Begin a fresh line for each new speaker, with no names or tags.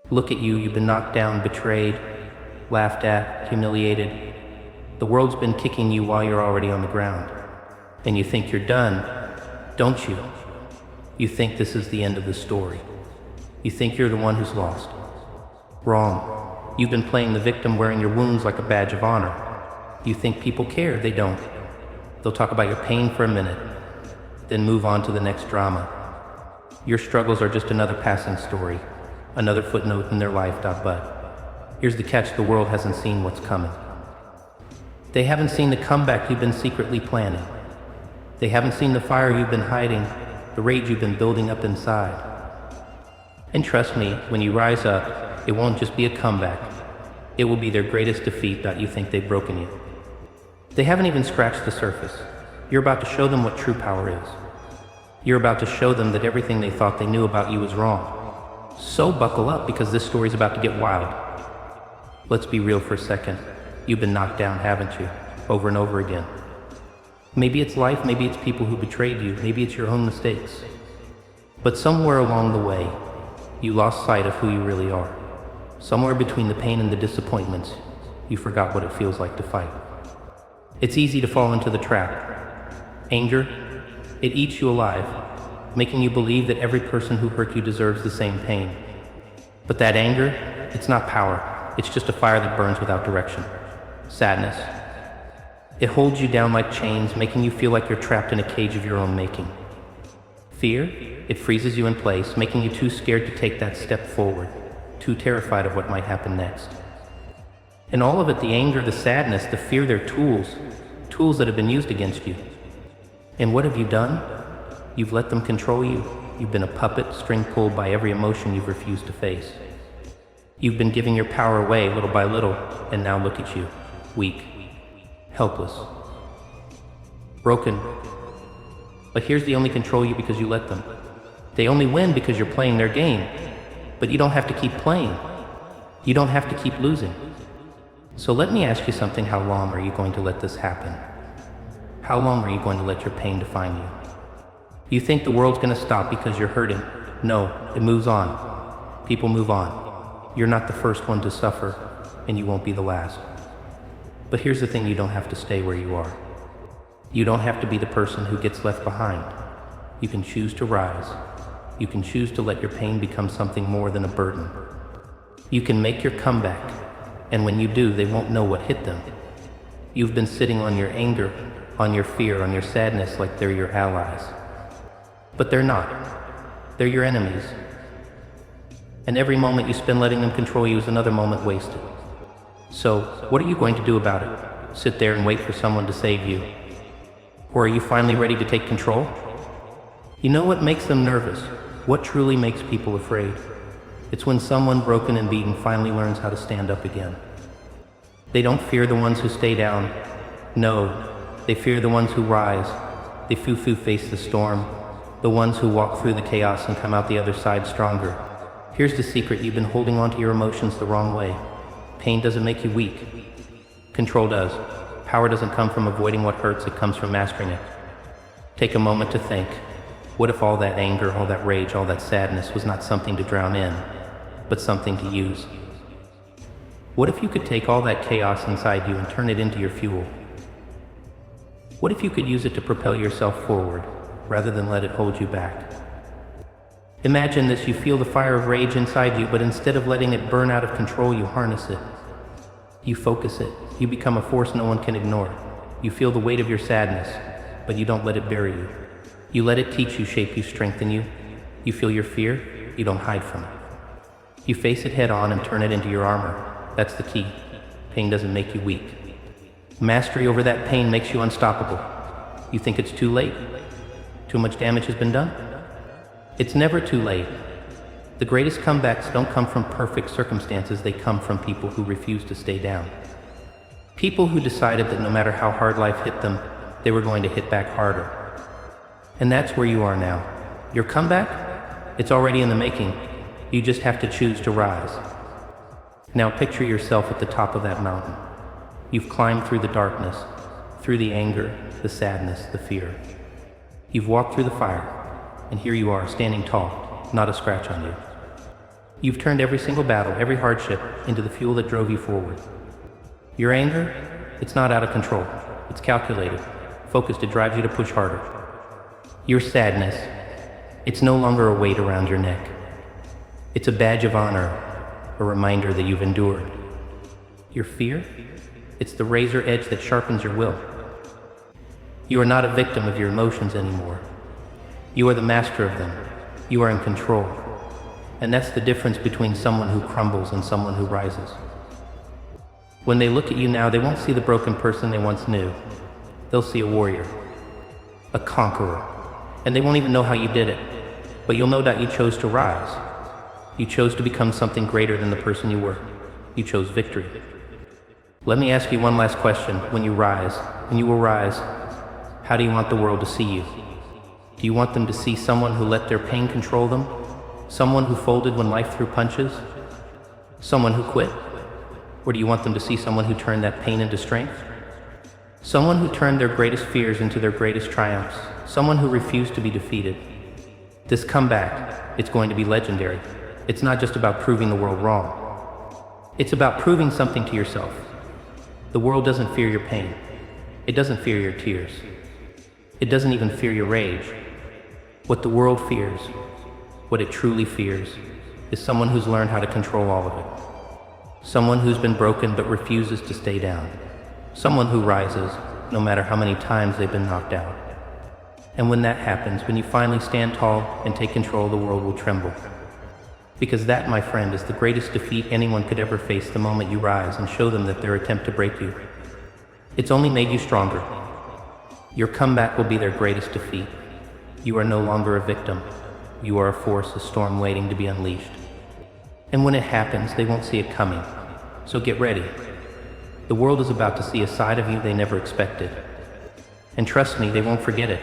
Look at you, you've been knocked down, betrayed, laughed at, humiliated. The world's been kicking you while you're already on the ground. And you think you're done, don't you? You think this is the end of the story. You think you're the one who's lost. Wrong. You've been playing the victim, wearing your wounds like a badge of honor. You think people care, they don't. They'll talk about your pain for a minute, then move on to the next drama. Your struggles are just another passing story, another footnote in their life. But here's the catch: the world hasn't seen what's coming. They haven't seen the comeback you've been secretly planning. They haven't seen the fire you've been hiding, the rage you've been building up inside. And trust me, when you rise up, it won't just be a comeback. It will be their greatest defeat. You think they've broken you. They haven't even scratched the surface. You're about to show them what true power is. You're about to show them that everything they thought they knew about you was wrong. So buckle up, because this story's about to get wild. Let's be real for a second. You've been knocked down, haven't you? Over and over again. Maybe it's life, maybe it's people who betrayed you, maybe it's your own mistakes. But somewhere along the way, you lost sight of who you really are. Somewhere between the pain and the disappointments, you forgot what it feels like to fight. It's easy to fall into the trap. Anger, it eats you alive, making you believe that every person who hurt you deserves the same pain. But that anger, it's not power. It's just a fire that burns without direction. Sadness. It holds you down like chains, making you feel like you're trapped in a cage of your own making. Fear, it freezes you in place, making you too scared to take that step forward, too terrified of what might happen next. And all of it, the anger, the sadness, the fear, they're tools that have been used against you. And what have you done? You've let them control you. You've been a puppet, string pulled by every emotion you've refused to face. You've been giving your power away little by little, and now look at you, weak, helpless, broken. But here's the only control you because you let them. They only win because you're playing their game. But you don't have to keep playing. You don't have to keep losing. So let me ask you something. How long are you going to let this happen? How long are you going to let your pain define you? You think the world's going to stop because you're hurting? No, it moves on. People move on. You're not the first one to suffer, and you won't be the last. But here's the thing: you don't have to stay where you are. You don't have to be the person who gets left behind. You can choose to rise. You can choose to let your pain become something more than a burden. You can make your comeback, and when you do, they won't know what hit them. You've been sitting on your anger, on your fear, on your sadness like they're your allies. But they're not. They're your enemies. And every moment you spend letting them control you is another moment wasted. So, what are you going to do about it? Sit there and wait for someone to save you? Or are you finally ready to take control? You know what makes them nervous? What truly makes people afraid? It's when someone broken and beaten finally learns how to stand up again. They don't fear the ones who stay down. No, they fear the ones who rise. They face the storm. The ones who walk through the chaos and come out the other side stronger. Here's the secret: you've been holding on to your emotions the wrong way. Pain doesn't make you weak. Control does. Power doesn't come from avoiding what hurts, it comes from mastering it. Take a moment to think. What if all that anger, all that rage, all that sadness was not something to drown in, but something to use? What if you could take all that chaos inside you and turn it into your fuel? What if you could use it to propel yourself forward, rather than let it hold you back? Imagine this: you feel the fire of rage inside you, but instead of letting it burn out of control, you harness it. You focus it. You become a force no one can ignore. You feel the weight of your sadness, but you don't let it bury you. You let it teach you, shape you, strengthen you. You feel your fear, you don't hide from it. You face it head on and turn it into your armor. That's the key. Pain doesn't make you weak. Mastery over that pain makes you unstoppable. You think it's too late? Too much damage has been done? It's never too late. The greatest comebacks don't come from perfect circumstances, they come from people who refuse to stay down. People who decided that no matter how hard life hit them, they were going to hit back harder. And that's where you are now. Your comeback? It's already in the making. You just have to choose to rise. Now picture yourself at the top of that mountain. You've climbed through the darkness, through the anger, the sadness, the fear. You've walked through the fire, and here you are, standing tall, not a scratch on you. You've turned every single battle, every hardship, into the fuel that drove you forward. Your anger, it's not out of control. It's calculated, focused, it drives you to push harder. Your sadness, it's no longer a weight around your neck. It's a badge of honor, a reminder that you've endured. Your fear, it's the razor edge that sharpens your will. You are not a victim of your emotions anymore. You are the master of them. You are in control. And that's the difference between someone who crumbles and someone who rises. When they look at you now, they won't see the broken person they once knew. They'll see a warrior, a conqueror, and they won't even know how you did it. But you'll know that you chose to rise. You chose to become something greater than the person you were. You chose victory. Let me ask you one last question. When you will rise, how do you want the world to see you? Do you want them to see someone who let their pain control them? Someone who folded when life threw punches? Someone who quit? Or do you want them to see someone who turned that pain into strength? Someone who turned their greatest fears into their greatest triumphs. Someone who refused to be defeated. This comeback, it's going to be legendary. It's not just about proving the world wrong. It's about proving something to yourself. The world doesn't fear your pain. It doesn't fear your tears. It doesn't even fear your rage. What the world fears, what it truly fears, is someone who's learned how to control all of it. Someone who's been broken but refuses to stay down. Someone who rises, no matter how many times they've been knocked out. And when that happens, when you finally stand tall and take control, the world will tremble. Because that, my friend, is the greatest defeat anyone could ever face the moment you rise and show them that their attempt to break you. It's only made you stronger. Your comeback will be their greatest defeat. You are no longer a victim. You are a force, a storm waiting to be unleashed. And when it happens, they won't see it coming. So get ready. The world is about to see a side of you they never expected. And trust me, they won't forget it.